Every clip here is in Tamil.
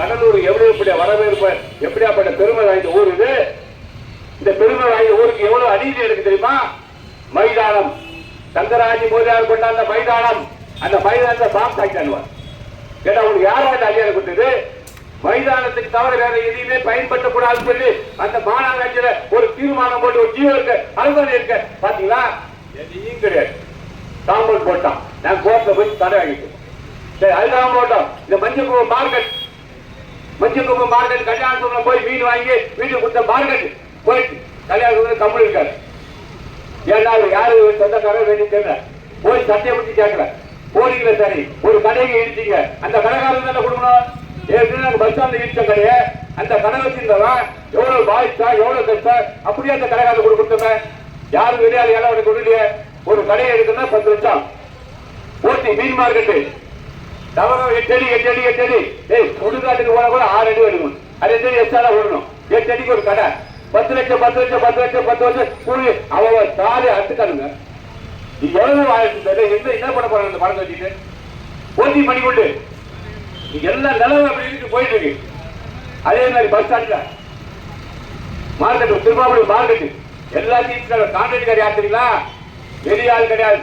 கடலூர் எவ்வளவு வரவேற்பு, எப்படியாப்பட்ட பெருமை வாய்ந்த ஊர் இது. இந்த பெருமை வாய்ந்த ஊருக்கு எவ்வளவு அநீதி எனக்கு தெரியுமா? மைதானம், தங்கராஜி மோதியார் கொண்டாந்த மைதானம், அந்த மைதானத்தை பாம்பு ஆக்கிட்டானுவார். கேட்டா உங்களுக்கு யாரும் அதிகாரம் கொடுத்தது? மைதானத்துக்கு தவிர வேற எதையுமே பயன்படுத்தக்கூடாதுன்னு சொல்லி அந்த மாநகராட்சியில ஒரு தீர்மானம் போட்டு ஒரு ஜீவோ இருக்க அனுமதி இருக்க பாத்தீங்களா? எதையும் கிடையாது. காம்பவுண்ட் போட்டான். நான் கோர்ட்ல போய் தடை வாங்கிட்டோம். சரி, அதுதான் போட்டோம். இந்த மஞ்சள் மார்க்கெட் கல்யாணத்துல போய் மீன் வாங்கி வீட்டுக்கு கொடுத்த மார்க்கெட் போயிட்டு கல்யாணத்துல கம்பெனி இருக்காரு. ஏன்னா யாரு சொந்தக்காரர் வேண்டி தெரியல. போய் சட்டையை பிடிச்சி கேட்கல. போனீங்களே சரி, ஒரு கடைக்கு இடிச்சிங்க, அந்த கடைக்காரர் தானே கொடுக்கணும். ஏற்கனவே பஸ் ஸ்டாண்ட் இடிச்ச கடையை அந்த கடை வச்சிருந்தவன் எவ்வளவு பாதிச்சா எவ்வளவு கஷ்டம், அப்படியே அந்த கடைக்காரர் கொடுத்துருங்க. யாரும் வெளியாளி எல்லாம் கொடுக்கலையே. ஒரு கடையை எடுக்கணும்னா 10 லட்சம் போட்டி. மீன் மார்க்கெட்டு தவற 8 அடி சுடுகாட்டுக்கு போன கூட 6 அடி எடுக்கணும். அது 8 அடி எக்ஸ்ட்ரா ஓடணும். 8 அடிக்கு ஒரு கடை 10 லட்சம் 10 வருஷம் கூலி. அவங்க தாலி அறுத்துக்கானுங்க. எவ்வளவு ஆயிரத்து என்ன பண்ண போறாங்க? இந்த பணத்தை வச்சுட்டு போட்டி பண்ணி கொண்டு எல்லா நிலவும் அப்படி இருக்கு போயிட்டு இருக்கு. அதே மாதிரி பஸ் ஸ்டாண்ட்ல மார்க்கெட், திருமாவளி மார்க்கெட் எல்லாத்தையும் கான்ட்ராக்டர் யார் தெரியுங்களா? வெளியாள் கிடையாது.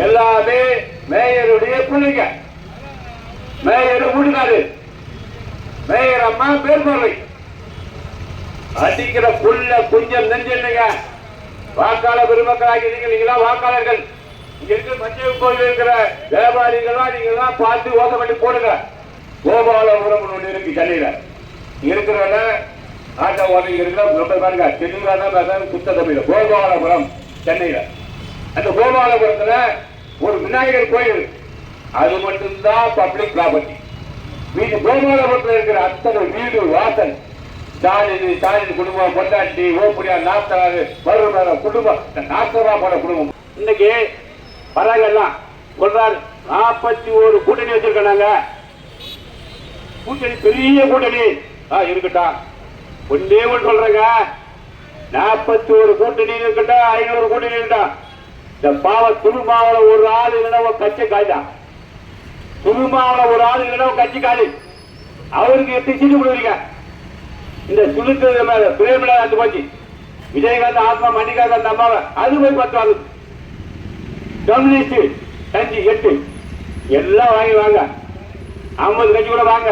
எல்லாமே மேயருடைய பிள்ளைங்க. மேயர் வீட்டுக்காரு, மேயர் அம்மா பேர் பார்வை அடிக்கிற புல்ல கொஞ்சம் நெஞ்சில்லைங்க. வாக்காளர் பெருமக்களாகி நீங்களா வாக்காளர்கள், இங்க இருக்கிற மஞ்சள் கோயில் இருக்கிற வியாபாரிகளா நீங்களா பார்த்து ஓசம் பண்ணி போடுங்க. கோபாலபுரம் ஒன்று இருக்கு சென்னையில இருக்கிற ஆட்டோ ஓட்டங்க இருக்கிற ரொம்ப பாருங்க. தெலுங்கானா சுத்த தமிழ் கோபாலபுரம் சென்னையில. அந்த கோபாலபுரத்துல ஒரு விநாயகர் கோயில், அது மட்டும்தான் பப்ளிக் ப்ராப்பர்ட்டி. வீட்டு கோபாலபுரத்தில் இருக்கிற அத்தனை வீடு வாசல் ஸ்டாலின் குடும்பம், பொண்டாட்டி, ஓப்படியா, நாத்தனாரு, மருமக குடும்பம், நாத்தனா போன குடும்பம். இன்னைக்கு வராங்க எல்லாம் சொல்றாரு 41 கூட்டணி வச்சிருக்காங்க. கூட்டணி பெரிய கூட்டணி இருக்கட்டும். ஒன்னே ஒன்று சொல்றாங்க, 41 கூட்டணி இருக்கட்டும், 500 கூட்டணி இருக்கட்டும். இந்த பாவ துருமாவள ஒரு ஆள் இல்லைன்னா கட்சி காய்தான். துருமாவள ஒரு ஆள் இல்லைன்னா கட்சி காலி. அவருக்கு 8 சீட்டு கொடுக்குறீங்க. இந்த சுழுக்கு பிரேமில அந்த போச்சு. விஜயகாந்த் ஆத்மா மணிகாந்த் அந்த அம்மாவை அது போய் 10 ஆகுது. கம்யூனிஸ்ட் 5 8 எல்லாம் வாங்கி வாங்க. 50 கட்சி கூட வாங்க,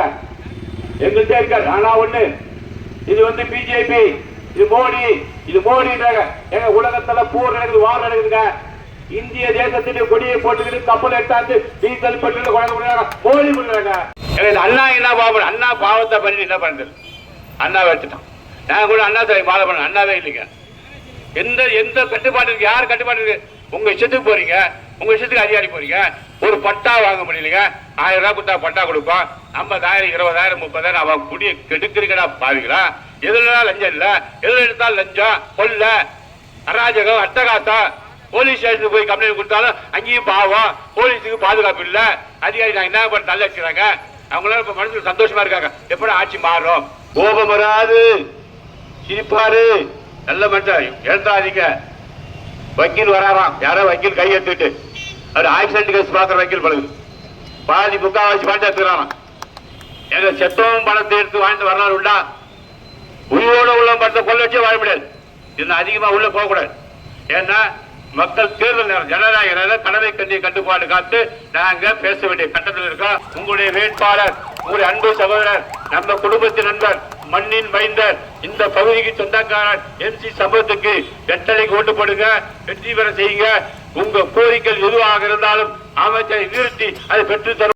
எங்கள்கிட்ட இருக்காது. ஆனா ஒண்ணு, இது பிஜேபி, இது மோடின்றாங்க. எங்க உலகத்துல போர் நடக்குது, வார் நடக்குதுங்க. இந்திய தேசத்திலே கொடியை போட்டுக்கிட்டு கப்பல் எடுத்தாந்து டீசல் பெட்ரோல் கொண்டாந்து மோடி பண்றாங்க. அண்ணா என்ன பாவம்? அண்ணா பாவத்தை பண்ணி என்ன பண்றது? அண்ணாவை வச்சுட்டான். நான் கூட அண்ணா மாலை பண்ண அண்ணாவே இல்லைங்க. எந்த கட்டுப்பாடு இருக்கு? யார் கட்டுப்பாடு இருக்கு? உங்க இஷ்டத்துக்கு போறீங்க, உங்க இஷ்டத்துக்கு அதிகாரி போறீங்க. ஒரு பட்டா வாங்க முடியலங்க. 1000 ரூபாய் கொடுத்தா பட்டா கொடுப்பான். 50,000 20,000 30,000 அவன் குடியை கெடுக்கிறீங்கடா பாருங்களா. எதுல லஞ்சம் இல்ல, எதுல எடுத்தாலும் லஞ்சம், கொல்ல, அராஜகம், அட்டகாசம். போலீஸ் ஸ்டேஷனுக்கு போய் கம்ப்ளைண்ட் கொடுத்தாலும் அங்கேயும் பாவம், போலீஸுக்கு பாதுகாப்பு இல்ல. அதிகாரி நான் என்ன பண்ண நல்ல வச்சுக்கிறாங்க. அவங்களால இப்ப மனசுக்கு சந்தோஷமா இருக்காங்க. எப்படி ஆட்சி மாறும்? கோபம் வராது, சிரிப்பாரு, நல்ல மனுஷன். எழுந்தாதீங்க. வக்கீல் வராராம். யாரோ வக்கீல் கை எடுத்துட்டு அது ஆக்சிடென்ட் கேஸ் பாக்குற வக்கீல் பழகுது. பாதி முக்காவாசி பணத்தை எடுத்துக்கிறான். எங்க செத்தவன் பணத்தை எடுத்து வாழ்ந்து வரலாறு உண்டா? உயிரோட உள்ள பணத்தை கொள்ள வச்சு வாழ முடியாது. இன்னும் அதிகமா உள்ள போக கூடாது. ஏன்னா மக்கள் தேர்தல் நேரம், ஜனநாயக நேரம், கடமை கண்ணிய கட்டுப்பாடு காத்து நாங்க பேச வேண்டிய கட்டத்தில் இருக்கோம். உங்களுடைய வேட்பாளர், உங்களுடைய அன்பு சகோதரர், நம்ம குடும்பத்தின் நண்பர், மண்ணின் மைந்தர், இந்த பகுதிக்கு சொந்தக்காரர் MC சம்பத்துக்கு வெட்டலைக்கு ஓட்டு போடுங்க, வெற்றி பெற செய்யுங்க. உங்க கோரிக்கை எதுவாக இருந்தாலும் அமைச்சரை நிறுத்தி அதை பெற்று தரும்.